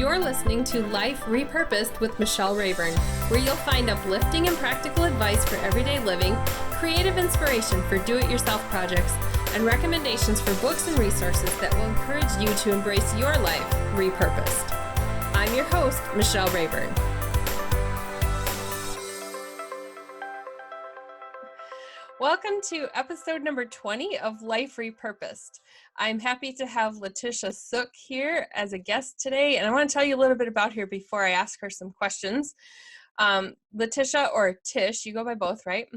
You're listening to Life Repurposed with Michelle Rayburn, where you'll find uplifting and practical advice for everyday living, creative inspiration for do-it-yourself projects, and recommendations for books and resources that will encourage you to embrace your life repurposed. I'm your host, Michelle Rayburn. Welcome to episode number 20 of Life Repurposed. I'm happy to have Letitia Suk here as a guest today, and I want to tell you a little bit about her before I ask her some questions. Letitia, or Tish, you go by both, right?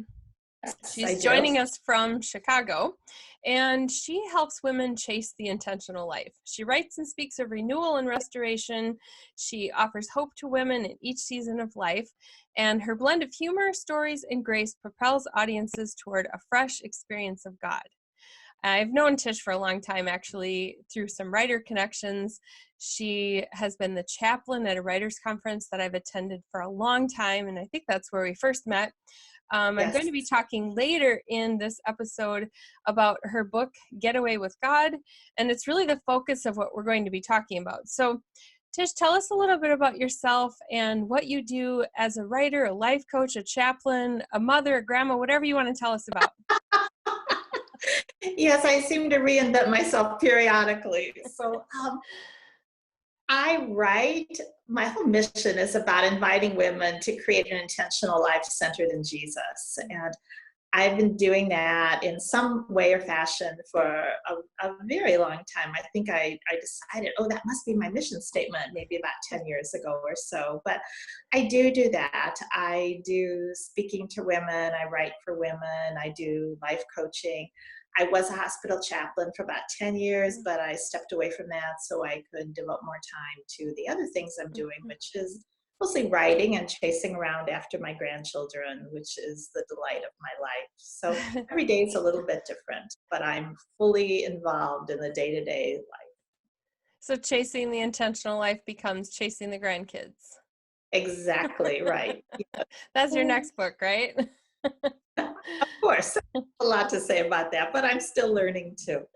She's joining us from Chicago, and she helps women chase the intentional life. She writes and speaks of renewal and restoration. She offers hope to women in each season of life, and her blend of humor, stories, and grace propels audiences toward a fresh experience of God. I've known Tish for a long time, actually, through some writer connections. She has been the chaplain at a writers' conference that I've attended for a long time, and I think that's where we first met. I'm going to be talking later in this episode about her book, Getaway with God, and it's really the focus of what we're going to be talking about. So, Tish, tell us a little bit about yourself and what you do as a writer, a life coach, a chaplain, a mother, a grandma, whatever you want to tell us about. Yes, I seem to reinvent myself periodically. So I write, my whole mission is about inviting women to create an intentional life centered in Jesus. And I've been doing that in some way or fashion for a very long time. I think I decided, that must be my mission statement maybe about 10 years ago or so. But I do that. I do speaking to women. I write for women. I do life coaching. I was a hospital chaplain for about 10 years, but I stepped away from that so I could devote more time to the other things I'm doing, which is mostly writing and chasing around after my grandchildren, which is the delight of my life. So every day is a little bit different, but I'm fully involved in the day-to-day life. So chasing the intentional life becomes chasing the grandkids. Exactly, right. Yeah. That's your next book, right? Of course, a lot to say about that, but I'm still learning too.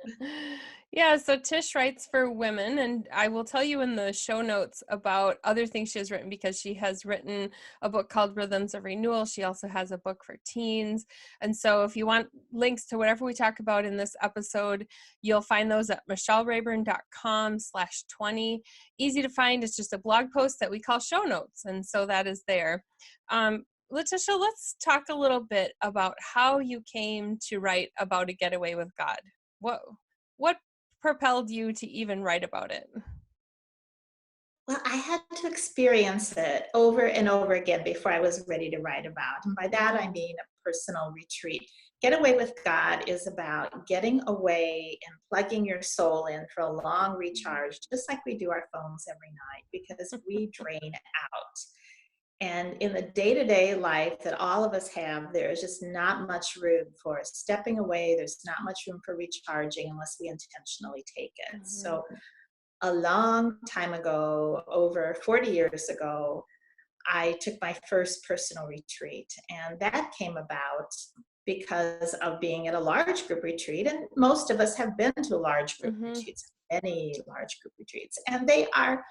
Yeah, so Tish writes for women, and I will tell you in the show notes about other things she has written, because she has written a book called Rhythms of Renewal. She also has a book for teens. And so if you want links to whatever we talk about in this episode, you'll find those at michellerayburn.com/20. Easy to find. It's just a blog post that we call show notes. And so that is there. Letitia, let's talk a little bit about how you came to write about a getaway with God. What propelled you to even write about it? Well, I had to experience it over and over again before I was ready to write about. And by that, I mean a personal retreat. Getaway with God is about getting away and plugging your soul in for a long recharge, just like we do our phones every night, because we drain out. And in the day-to-day life that all of us have, there is just not much room for stepping away. There's not much room for recharging unless we intentionally take it. Mm-hmm. So a long time ago, over 40 years ago, I took my first personal retreat. And that came about because of being at a large group retreat. And most of us have been to large group retreats, many large group retreats. And they are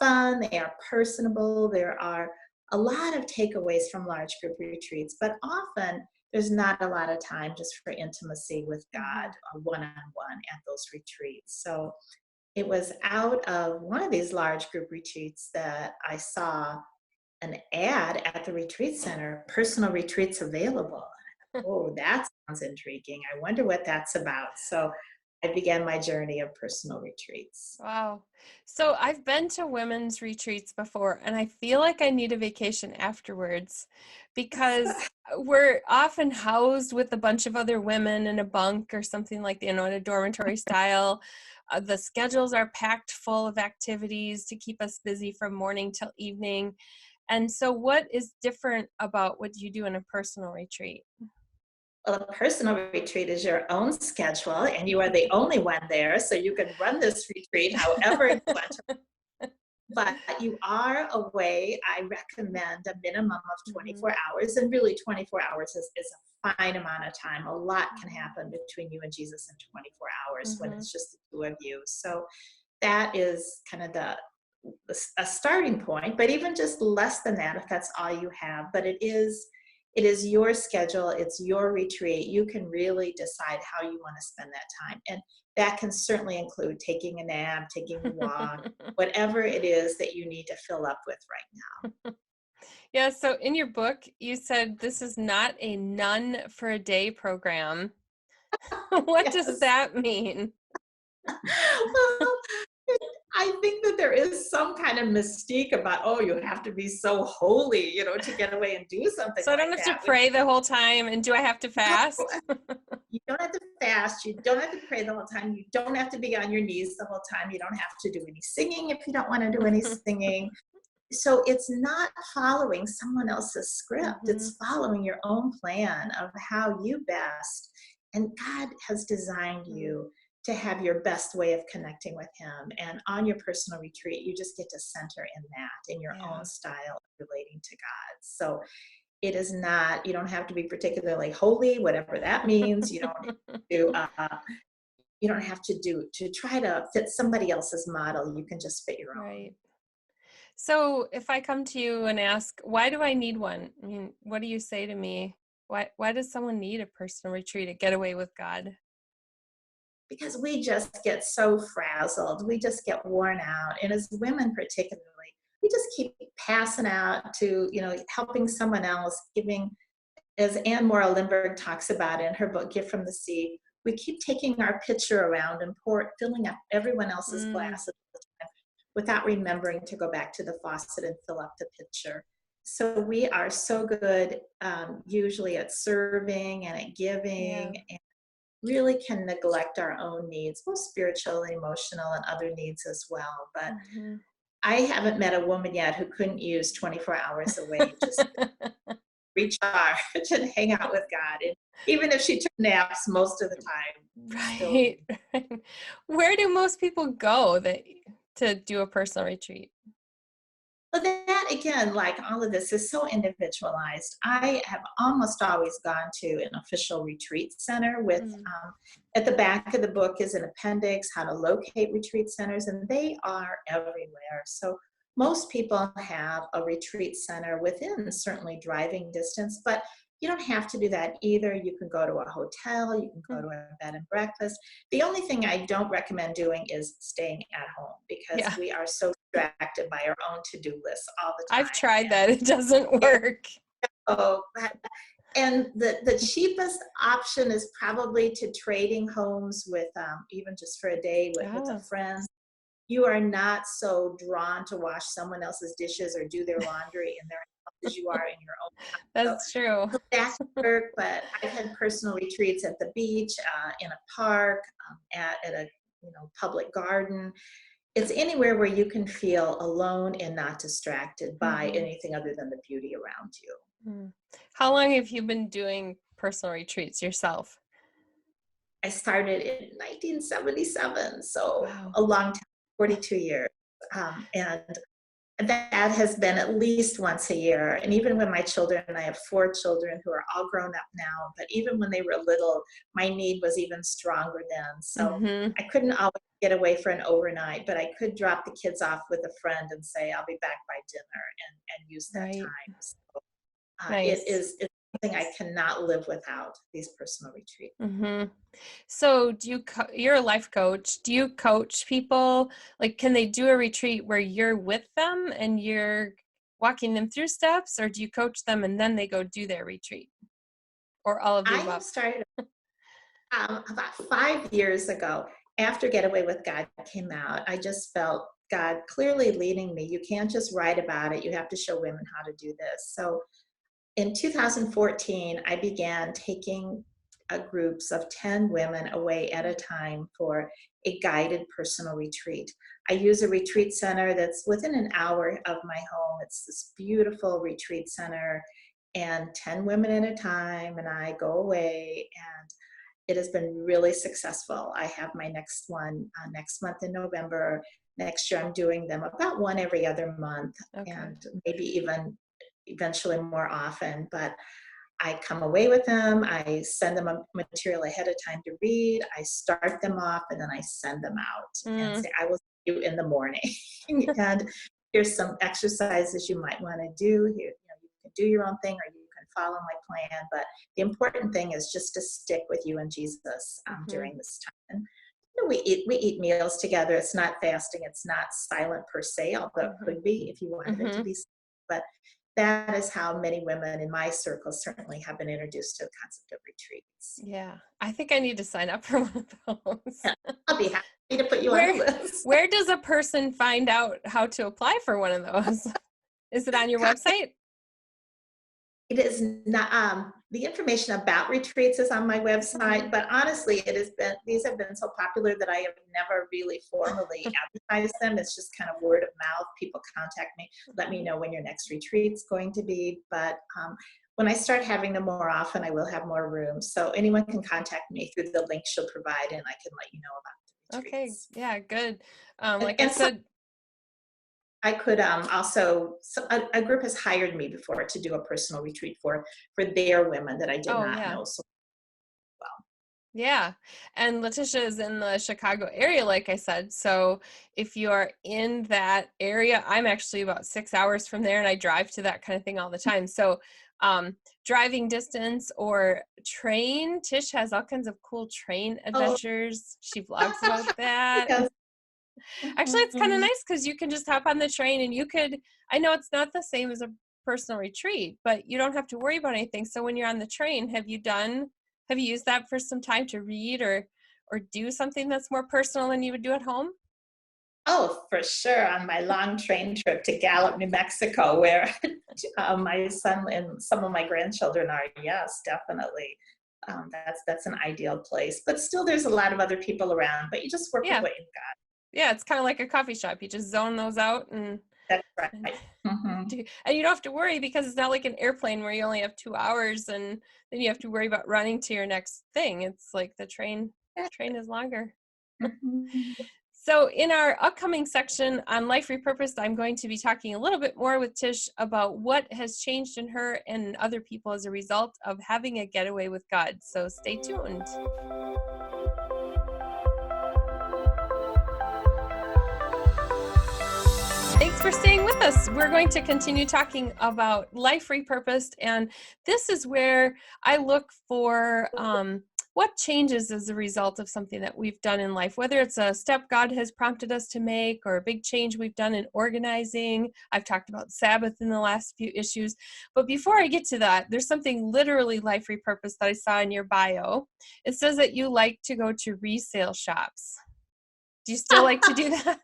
fun, they are personable, there are a lot of takeaways from large group retreats, but often there's not a lot of time just for intimacy with God, one-on-one at those retreats. So it was out of one of these large group retreats that I saw an ad at the retreat center, personal retreats available. Oh, that sounds intriguing. I wonder what that's about. So I began my journey of personal retreats. Wow. So I've been to women's retreats before, and I feel like I need a vacation afterwards, because we're often housed with a bunch of other women in a bunk or something like, in a dormitory style. The schedules are packed full of activities to keep us busy from morning till evening. And so what is different about what you do in a personal retreat? Well, a personal retreat is your own schedule, and you are the only one there, so you can run this retreat however you want to. But you are away. I recommend a minimum of 24 hours, and really 24 hours is a fine amount of time. A lot can happen between you and Jesus in 24 hours when it's just the two of you. So that is kind of a starting point, but even just less than that, if that's all you have. But it is your schedule, it's your retreat. You can really decide how you want to spend that time. And that can certainly include taking a nap, taking a walk, whatever it is that you need to fill up with right Yeah, so in your book, you said this is not a none for a day program. now. What does Yes. that mean? Well, I think that there is some kind of mystique about, oh, you have to be so holy, to get away and do something So I like don't have to that. pray the whole time, and do I have to No, fast? you don't have to fast. You don't have to pray the whole time. You don't have to be on your knees the whole time. You don't have to do any singing if you don't want to do any singing. So it's not following someone else's script. Hmm. It's following your own plan of how you best. And God has designed you to have your best way of connecting with Him. And on your personal retreat, you just get to center in that, in your own Yeah, style of relating to God. So it is not, you don't have to be particularly holy, whatever that means. Do you don't have to do to try to fit somebody else's model. You can just fit your own. right. So if I come to you and ask, why do I need one? I mean, what do you say to me? Why does someone need a personal retreat, a getaway with God? Because we just get so frazzled, we just get worn out, and as women particularly, we just keep passing out to helping someone else, giving, as Anne Morrow Lindbergh talks about in her book Gift from the Sea. We keep taking our pitcher around and filling up everyone else's Mm, glass without remembering to go back to the faucet and fill up the pitcher. So we are so good, usually, at serving and at yeah. giving, and really can neglect our own needs, both spiritual, emotional, and other needs as well. But Hmm. I haven't met a woman yet who couldn't use 24 hours away just to recharge and hang out with God. And even if she took naps most of the time, still. Right. Right. Where do most people go to do a personal retreat? But that again, like all of this, is so individualized. I have almost always gone to an official retreat center with, Mm, at the back of the book is an appendix, how to locate retreat centers, and they are everywhere. So most people have a retreat center within certainly driving distance, but you don't have to do that either. You can go to a hotel, you can go mm, to a bed and breakfast. The only thing I don't recommend doing is staying at home, because yeah, we are so distracted by our own to-do lists all the I've tried time. that. It doesn't And work. oh, and the cheapest option is probably to trading homes with, even just for a day, with a Ah, friend. You are not so drawn to wash someone else's dishes or do their laundry in their house as you are in your own. So, that's true. so that can work, but I've had personal retreats at the beach, in a park, at a public garden. It's anywhere where you can feel alone and not distracted by Hmm. anything other than the beauty around you. Mm. How long have you been doing personal retreats yourself? I started in 1977, so Wow. a long time, 42 years. And that has been at least once a year. And even when my children, and I have 4 children who are all grown up now, but even when they were little, my need was even stronger then. So Hmm. I couldn't always get away for an overnight, but I could drop the kids off with a friend and say, I'll be back by dinner, and use that Right. time. So Nice. it's something I cannot live without, these personal retreats. Hmm. So you're a life coach. Do you coach people? Like, can they do a retreat where you're with them and you're walking them through steps, or do you coach them and then they go do their retreat? Or all of the I above? have started, about 5 years ago, after Getaway with God came out. I just felt God clearly leading me. You can't just write about it, you have to show women how to do this. So in 2014, I began taking, groups of 10 women away at a time for a guided personal retreat. I use a retreat center that's within an hour of my home. It's this beautiful retreat center, and 10 women at a time, and I go away, and it has been really successful. I have my next one, next month in November. Next year, I'm doing them about one every other month, Okay. and maybe even eventually more often. But I come away with them, I send them a material ahead of time to read, I start them off, and then I send them out and Mm, say, I will see you in the morning. And here's some exercises you might want to do. Here, you can do your own thing or you can follow my plan. But the important thing is just to stick with you and Jesus during this time. And we eat meals together. It's not fasting. It's not silent per se, although it could be if you wanted it to be. But that is how many women in my circle certainly have been introduced to the concept of retreats. Yeah. I think I need to sign up for one of those. Yeah, I'll be happy to put you on the list. Where does a person find out how to apply for one of those? Is it on your website? It is not, the information about retreats is on my website, but honestly, these have been so popular that I have never really formally advertised them. It's just kind of word of mouth. People contact me, let me know when your next retreat's going to be. But when I start having them more often, I will have more room. So anyone can contact me through the link she'll provide and I can let you know about the retreats. Okay. Yeah, good. I said, I could also, a group has hired me before to do a personal retreat for their women that I did not know so well. Yeah. And Letitia is in the Chicago area, like I said. So if you are in that area, I'm actually about 6 hours from there and I drive to that kind of thing all the time. So driving distance or train, Tish has all kinds of cool train adventures. She vlogs about that. Actually, it's kind of nice because you can just hop on the train and I know it's not the same as a personal retreat, but you don't have to worry about anything. So when you're on the train, have you used that for some time to read or do something that's more personal than you would do at home? Oh, for sure. On my long train trip to Gallup, New Mexico, where my son and some of my grandchildren are, yes, definitely. That's an ideal place. But still, there's a lot of other people around, but you just work with what you've got. Yeah, it's kind of like a coffee shop. You just zone those out and that's right. And you don't have to worry because it's not like an airplane where you only have 2 hours and then you have to worry about running to your next thing. It's like the train is longer. So in our upcoming section on Life Repurposed, I'm going to be talking a little bit more with Tish about what has changed in her and other people as a result of having a getaway with God. So stay tuned. Thanks for staying with us. We're going to continue talking about Life Repurposed, and this is where I look for what changes as a result of something that we've done in life, whether it's a step God has prompted us to make or a big change we've done in organizing. I've talked about Sabbath in the last few issues, but before I get to that, there's something literally Life Repurposed that I saw in your bio. It says that you like to go to resale shops. Do you still like to do that?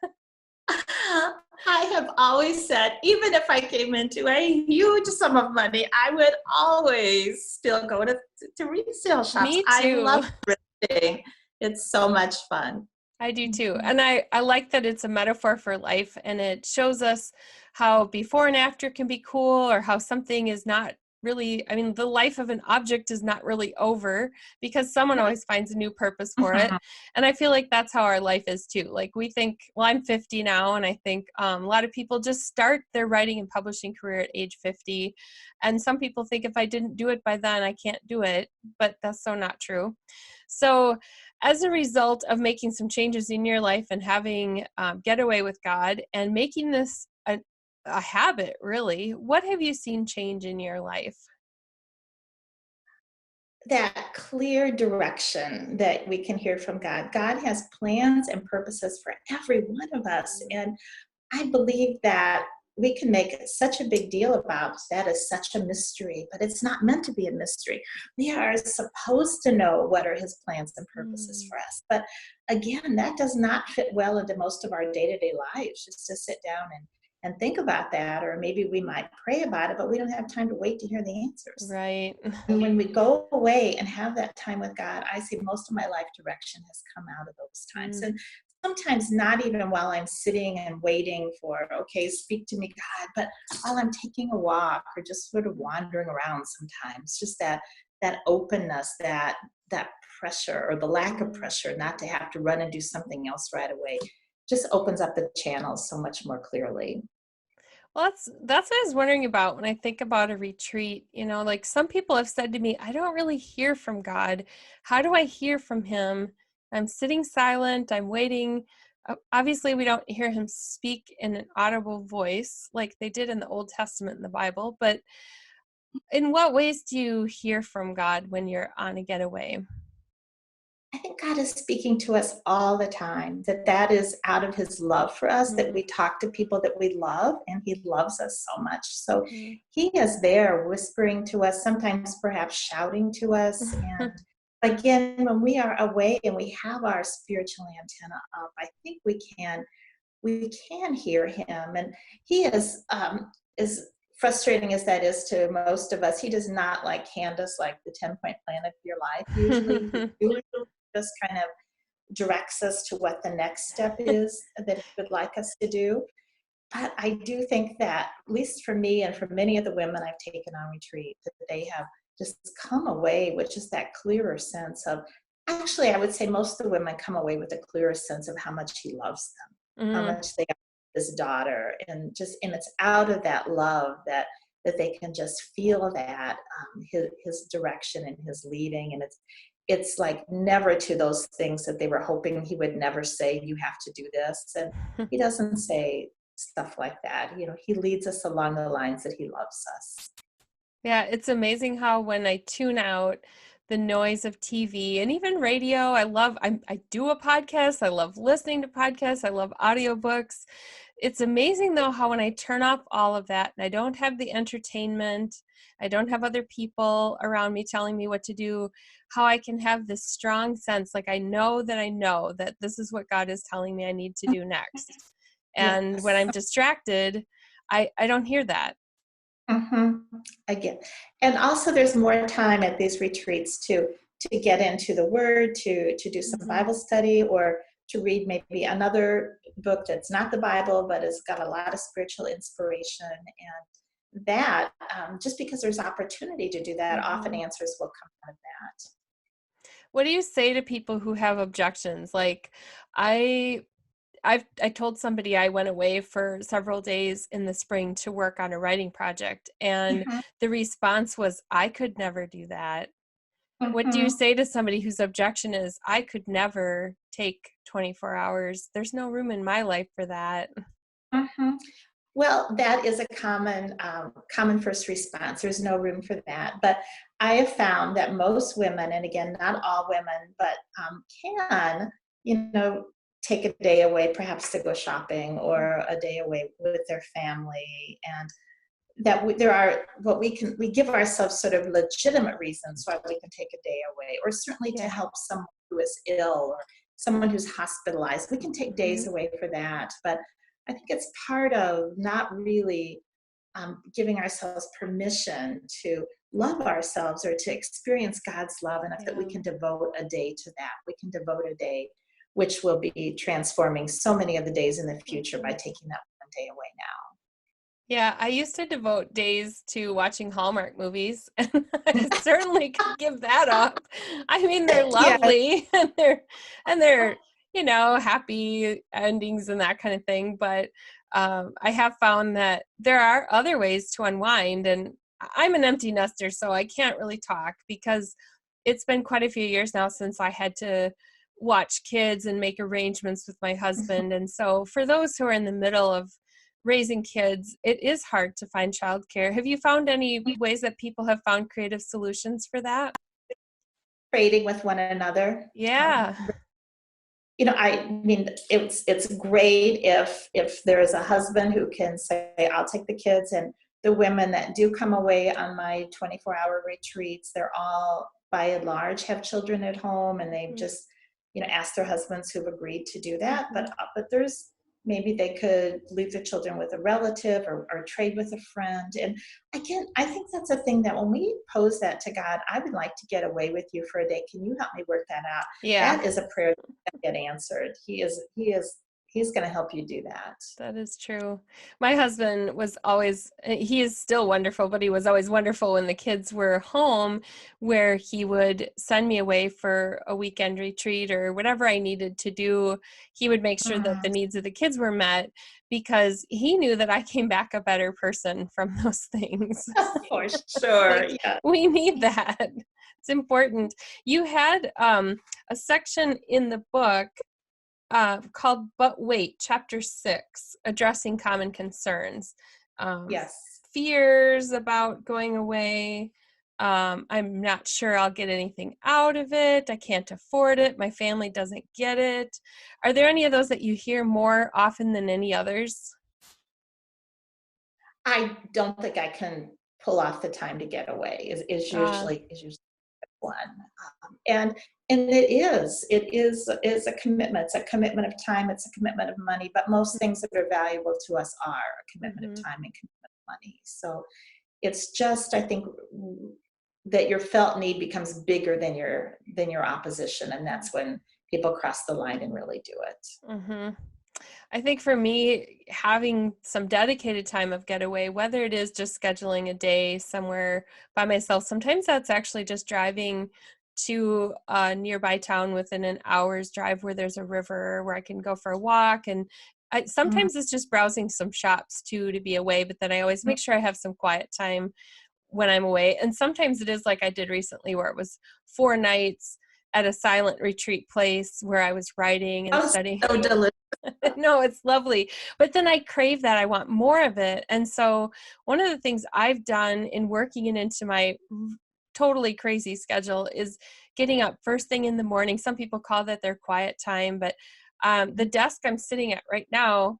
I have always said, even if I came into a huge sum of money, I would always still go to resale shops. Me too. I love thrifting. It's so much fun. I do too. And I like that it's a metaphor for life and it shows us how before and after can be cool or how something is not really, the life of an object is not really over because someone always finds a new purpose for it. And I feel like that's how our life is too. Like we think, well, I'm 50 now. And I think a lot of people just start their writing and publishing career at age 50. And some people think if I didn't do it by then, I can't do it. But that's so not true. So as a result of making some changes in your life and having getaway with God and making this a habit, really, what have you seen change in your life? That clear direction that we can hear from God. God has plans and purposes for every one of us. And I believe that we can make such a big deal about that as such a mystery, but it's not meant to be a mystery. We are supposed to know what are his plans and purposes for us. But again, that does not fit well into most of our day-to-day lives, just to sit down and think about that, or maybe we might pray about it, but we don't have time to wait to hear the answers. Right. And when we go away and have that time with God, I see most of my life direction has come out of those times. And sometimes not even while I'm sitting and waiting for, okay, speak to me, God, but while I'm taking a walk or just sort of wandering around sometimes, just that openness, that pressure or the lack of pressure, not to have to run and do something else right away, just opens up the channels so much more clearly. Well, that's what I was wondering about when I think about a retreat. Like some people have said to me, I don't really hear from God. How do I hear from him? I'm sitting silent. I'm waiting. obviously we don't hear him speak in an audible voice like they did in the Old Testament in the Bible, but in what ways do you hear from God when you're on a getaway? I think God is speaking to us all the time, that is out of his love for us, that Mm-hmm. we talk to people that we love, and he loves us so much. So Mm-hmm. he is there whispering to us, sometimes perhaps shouting to us. And again, when we are away and we have our spiritual antenna up, I think we can hear him. And he is, as frustrating as that is to most of us, he does not like hand us like the 10-point plan of your life. Usually he usually just kind of directs us to what the next step is that he would like us to do. But I do think that, at least for me and for many of the women I've taken on retreat, that they have just come away with just that clearer sense of, actually, I would say most of the women come away with a clearer sense of how much he loves them, how Mm-hmm. much they are his daughter, and it's out of that love that they can just feel that his direction and his leading, and it's like never to those things that they were hoping he would never say, you have to do this, and he doesn't say stuff like that. He leads us along the lines that he loves us. Yeah, it's amazing how when I tune out the noise of TV and even radio, I do a podcast. I love listening to podcasts. I love audiobooks. It's amazing though how when I turn off all of that and I don't have the entertainment, I don't have other people around me telling me what to do, how I can have this strong sense, like I know that this is what God is telling me I need to do next. And when Yes. I'm distracted, I don't hear that. Mm-hmm. Again, and also there's more time at these retreats to get into the Word, to do some Mhm. Bible study, or to read maybe another book that's not the Bible but has got a lot of spiritual inspiration. And that, just because there's opportunity to do that, often Mhm. answers will come out of that. What do you say to people who have objections? Like I I told somebody I went away for several days in the spring to work on a writing project, and Mhm, the response was, I could never do that. What do you mhm, say to somebody whose objection is, I could never take 24 hours? There's no room in my life for that. mhm. Well, that is a common first response. There's no room for that. But I have found that most women, and again, not all women, but can, you know, take a day away, perhaps to go shopping, or a day away with their family, and that there are we give ourselves sort of legitimate reasons why we can take a day away, or certainly to Yeah. help someone who is ill or someone who's hospitalized. We can take days Mhm. away for that, but I think it's part of not really giving ourselves permission to love ourselves or to experience God's love enough that we Yeah. can devote a day to that. We can devote a day, which will be transforming so many of the days in the future by Mhm. taking that one day away now. Yeah, I used to devote days to watching Hallmark movies, and I certainly could give that up. I mean, they're Yes. lovely and they're, happy endings and that kind of thing, but I have found that there are other ways to unwind, and I'm an empty nester, so I can't really talk because it's been quite a few years now since I had to watch kids and make arrangements with my husband. And so for those who are in the middle of raising kids, it is hard to find childcare. Have you found any ways that people have found creative solutions for that? Trading with one another. Yeah. I mean, it's great if there is a husband who can say, "I'll take the kids," and the women that do come away on my 24-hour retreats, they're all by and large have children at home, and they've Mhm. just asked their husbands who've agreed to do that. But Mhm. there's maybe they could leave their children with a relative, or trade with a friend. And again, I think that's a thing that when we pose that to God, I would like to get away with you for a day. Can you help me work that out? Yeah. That is a prayer get answered. He's going to help you do that. That is true. My husband was always, he is still wonderful, but he was always wonderful when the kids were home, where he would send me away for a weekend retreat or whatever I needed to do. He would make sure that Mm, the needs of the kids were met because he knew that I came back a better person from those things. for sure. Like, Yeah. we need that. It's important. You had a section in the book called But Wait, Chapter 6, Addressing Common Concerns. Um, Yes. Fears about going away. I'm not sure I'll get anything out of it. I can't afford it. My family doesn't get it. Are there any of those that you hear more often than any others? I don't think I can pull off the time to get away Uh, is usually one. And it is a commitment. It's a commitment of time. It's a commitment of money. But most things that are valuable to us are a commitment of mhm. time and commitment of money. So it's just, I think, that your felt need becomes bigger than your opposition, and that's when people cross the line and really do it. Mm-hmm. I think for me, having some dedicated time of getaway, whether it is just scheduling a day somewhere by myself, sometimes that's actually just driving to a nearby town within an hour's drive where there's a river where I can go for a walk. And Mm, sometimes it's just browsing some shops too to be away, but then I always mm. make sure I have some quiet time when I'm away. And sometimes it is like I did recently where it was 4 nights at a silent retreat place where I was writing and Oh, studying. so delicious. No, it's lovely. But then I crave that. I want more of it. And so one of the things I've done in working it into my totally crazy schedule is getting up first thing in the morning. Some people call that their quiet time, but the desk I'm sitting at right now,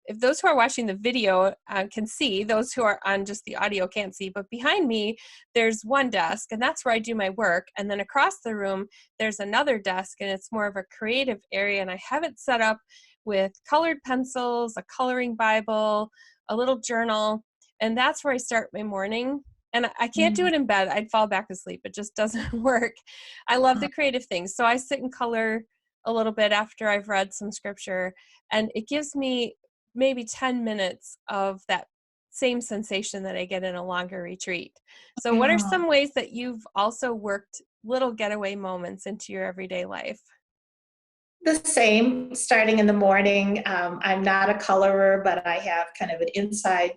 if those who are watching the video can see, those who are on just the audio can't see, but behind me, there's one desk, and that's where I do my work. And then across the room, there's another desk, and it's more of a creative area. And I have it set up with colored pencils, a coloring Bible, a little journal, and that's where I start my morning. And I can't do Mm. it in bed. I'd fall back asleep. It just doesn't work. I love the creative things. So I sit and color a little bit after I've read some scripture, and it gives me maybe 10 minutes of that same sensation that I get in a longer retreat. So what are Yeah. some ways that you've also worked little getaway moments into your everyday life? The same, starting in the morning. I'm not a colorer, but I have kind of an inside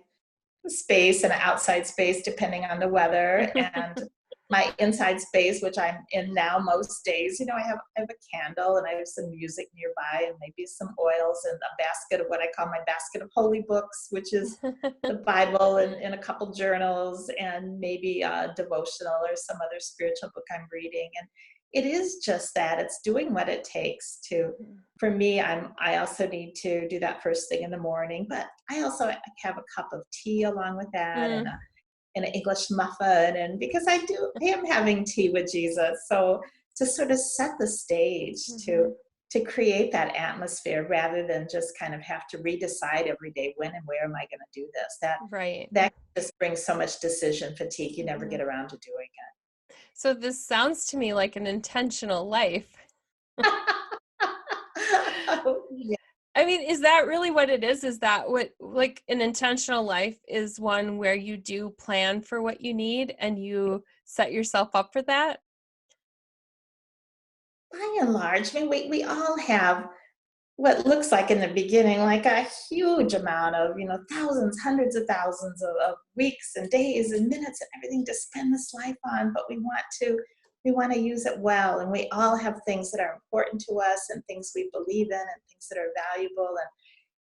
space and an outside space depending on the weather. And my inside space, which I'm in now most days, I have a candle and I have some music nearby and maybe some oils and a basket of what I call my basket of holy books, which is the Bible and a couple journals and maybe a devotional or some other spiritual book I'm reading. And it is just that it's doing what it takes to, for me, I also need to do that first thing in the morning, but I also have a cup of tea along with that and Mm, an English muffin. And because I am having tea with Jesus. So to sort of set the stage mhm. to create that atmosphere rather than just kind of have to redecide every day when and where am I going to do this. That Right. that just brings so much decision fatigue. You never Mhm. get around to doing So this sounds to me like an intentional life. it. Oh, yeah. I mean, is that really what it is? Is that what, like, an intentional life is one where you do plan for what you need and you set yourself up for that? By and large, I mean, we all have what looks like in the beginning like a huge amount of thousands, hundreds of thousands of weeks and days and minutes and everything to spend this life on, but we want to use it well, and we all have things that are important to us and things we believe in and things that are valuable,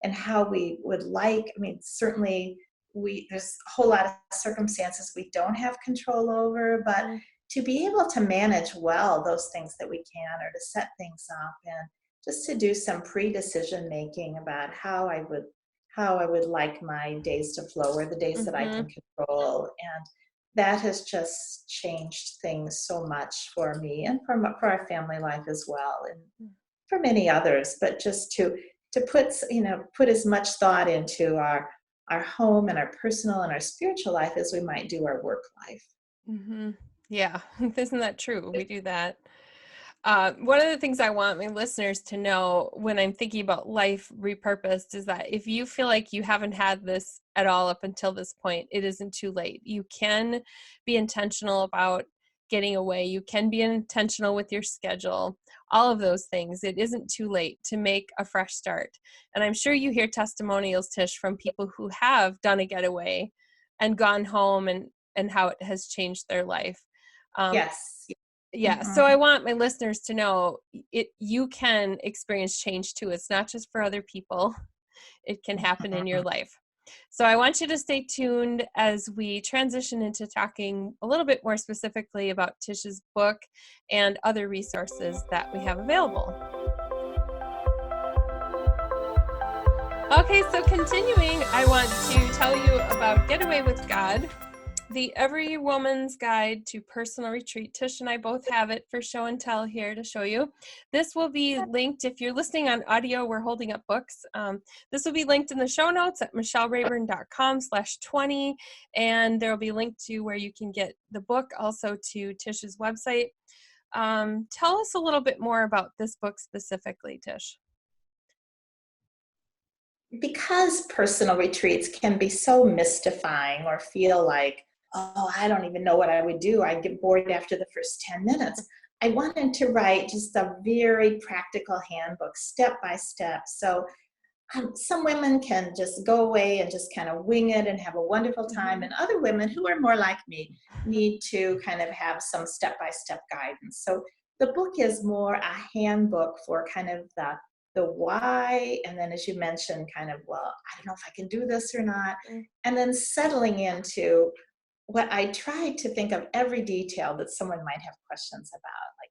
and how we would like, I mean, certainly we there's a whole lot of circumstances we don't have control over, but Mhm. to be able to manage well those things that we can, or to set things up and just to do some pre-decision making about how I would like my days to flow, or the days that I can Mhm. control. And that has just changed things so much for me and for our family life as well, and for many others. But just to put as much thought into our home and our personal and our spiritual life as we might do our work life. Mhm. Yeah, isn't that true? We do that. One of the things I want my listeners to know when I'm thinking about life repurposed is that if you feel like you haven't had this at all up until this point, it isn't too late. You can be intentional about getting away. You can be intentional with your schedule, all of those things. It isn't too late to make a fresh start. And I'm sure you hear testimonials, Tish, from people who have done a getaway and gone home and how it has changed their life. Um, Yes. Yeah. So I Mhm. want my listeners to know you can experience change too. It's not just for other people. It can happen in your Mhm. life. So I want you to stay tuned as we transition into talking a little bit more specifically about Tish's book and other resources that we have available. Okay, so continuing, I want to tell you about Getaway with God, the Every Woman's Guide to Personal Retreat. Tish and I both have it for show and tell here to show you. This will be linked, if you're listening on audio, we're holding up books. This will be linked in the show notes at michellerayburn.com/20, and there will be a link to where you can get the book, also to Tish's website. Tell us a little bit more about this book specifically, Tish. Because personal retreats can be so mystifying or feel like, oh, I don't even know what I would do. I get bored after the first 10 minutes. I wanted to write just a very practical handbook, step by step. So some women can just go away and just kind of wing it and have a wonderful time. And other women who are more like me need to kind of have some step by step guidance. So the book is more a handbook for kind of the why, and then as you mentioned, kind of, well, I don't know if I can do this or not, Mm. and then settling into what I tried to think of every detail that someone might have questions about, like,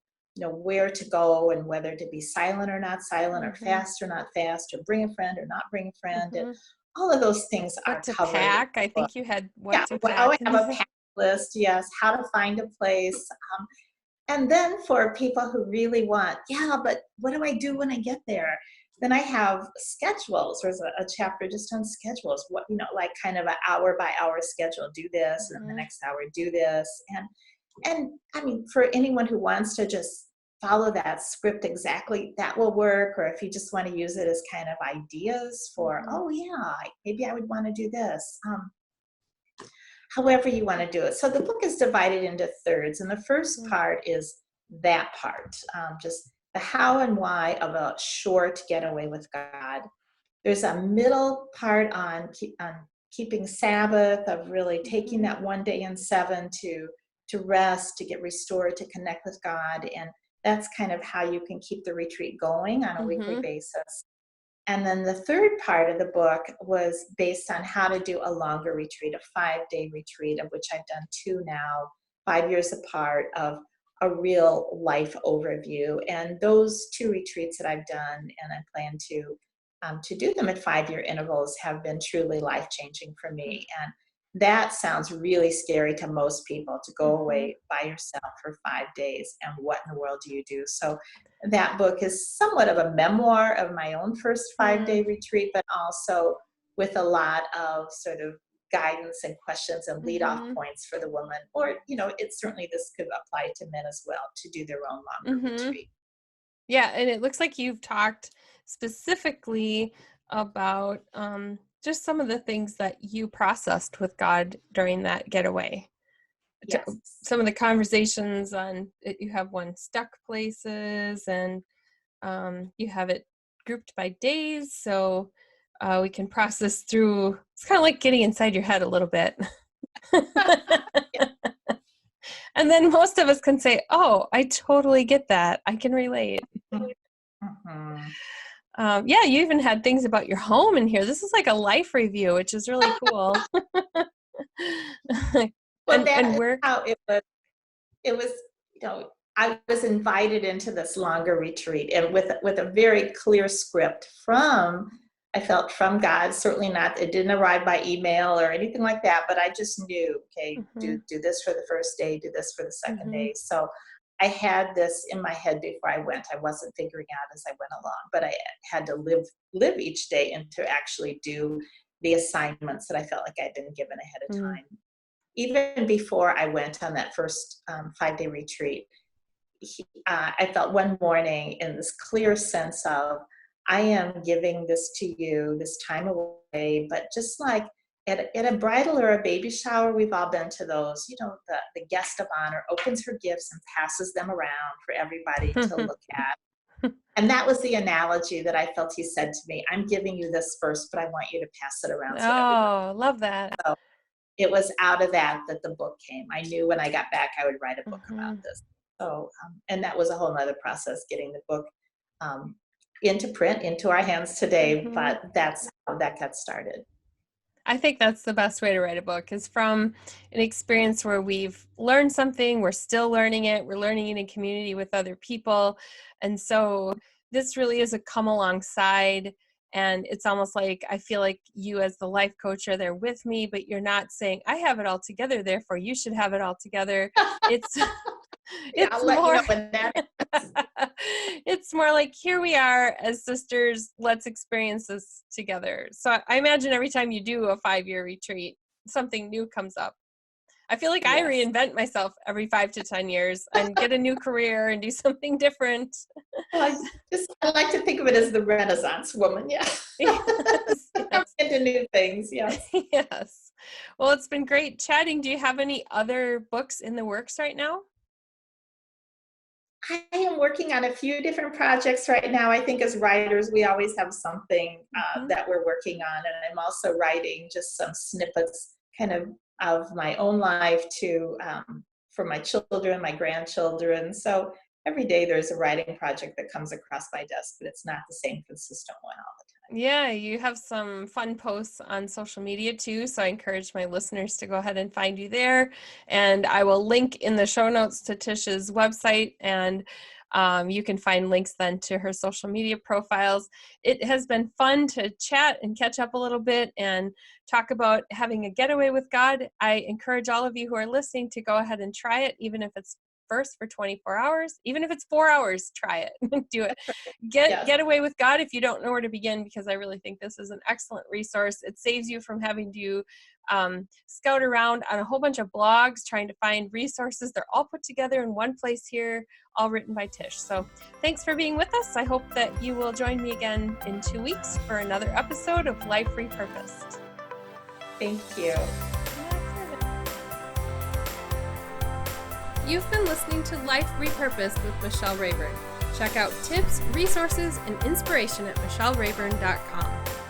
where to go and whether to be silent or not silent, or fast or not fast, or bring a friend or not bring a friend, and all of those things What are to covered in pack? I the book. think you had Yeah, what to well, I pack. have a pack list, yes, how to find a place. And then for people who really want, yeah, but what do I do when I get there? Then I have schedules. There's a chapter just on schedules. What, like kind of an hour by hour schedule. Do this, and then the next hour do this. And I mean, for anyone who wants to just follow that script exactly, that will work. Or if you just want to use it as kind of ideas for, oh yeah, maybe I would want to do this. However you want to do it. So the book is divided into thirds, and the first part is that part, just the how and why of a short getaway with God. There's a middle part on keeping Sabbath, of really taking that one day in seven to rest, to get restored, to connect with God, and that's kind of how you can keep the retreat going on a weekly basis. And then the third part of the book was based on how to do a longer retreat, a 5-day retreat, of which I've done 2 now, 5 years apart, of a real life overview. And those 2 retreats that I've done, and I plan to do them at 5-year intervals, have been truly life-changing for me. And that sounds really scary to most people, to go away by yourself for 5 days, and what in the world do you do? So that book is somewhat of a memoir of my own first 5-day retreat, but also with a lot of sort of guidance and questions and lead off points for the woman. Or, it certainly, this could apply to men as well, to do their own longer retreat. Yeah, and it looks like you've talked specifically about just some of the things that you processed with God during that getaway. Yes. Some of the conversations on it, you have one stuck places, and you have it grouped by days, so we can process through. It's kind of like getting inside your head a little bit. And then most of us can say, oh, I totally get that. I can relate. Mhm. Yeah, you even had things about your home in here. This is like a life review, which is really cool. Well, that and is work. how it was. It was, I was invited into this longer retreat, and with a very clear script I felt from God. Certainly not, it didn't arrive by email or anything like that, but I just knew, okay, do this for the first day, do this for the second day. So I had this in my head before I went. I wasn't figuring out as I went along, but I had to live each day, and to actually do the assignments that I felt like I'd been given ahead of time. Even before I went on that first 5-day retreat, I felt one morning in this clear sense of, I am giving this to you, this time away, but just like at a bridal or a baby shower, we've all been to those, the guest of honor opens her gifts and passes them around for everybody to look at. And that was the analogy that I felt he said to me. I'm giving you this first, but I want you to pass it around so everybody. Oh, love that. So it was out of that the book came. I knew when I got back I would write a book about this. So, and that was a whole nother process, getting the book into print, into our hands today, Mhm. but that's how that got started. I think that's the best way to write a book, is from an experience where we've learned something, we're still learning it, we're learning it in community with other people. And so this really is a come alongside. And it's almost like I feel like you, as the life coach, are there with me, but you're not saying, I have it all together, therefore you should have it all together. It's Yeah, it's I'll let you more know when that is. it's more like, here we are as sisters, let's experience this together. So I imagine every time you do a 5-year retreat, something new comes up. I feel like I Yes. reinvent myself every 5 to 10 years and get a new career and do something different. Well, I like to think of it as the Renaissance woman. Yeah. Yes, I'm yes, into new things. Yes. yes. Well, it's been great chatting. Do you have any other books in the works right now? I am working on a few different projects right now. I think as writers, we always have something Mhm. that we're working on. And I'm also writing just some snippets kind of my own life to for my children, my grandchildren. So every day there's a writing project that comes across my desk, but it's not the same consistent one all the Yeah, you have some fun posts on social media too, so I encourage my listeners to go ahead and find you there. And I will link in the show notes to Tisha's website, and you can find links then to her social media profiles. It has been fun to chat and catch up a little bit and talk about having a getaway with God. I encourage all of you who are listening to go ahead and try it, even if it's first for 24 hours, even if it's 4 hours, try it. Do it. time. Yes. Get away with God if you don't know where to begin, because I really think this is an excellent resource. It saves you from having to scout around on a whole bunch of blogs trying to find resources. They're all put together in one place here, all written by Tish. So thanks for being with us. I hope that you will join me again in 2 weeks for another episode of Life Repurposed. Thank you. You've been listening to Life Repurposed with Michelle Rayburn. Check out tips, resources, and inspiration at michellerayburn.com.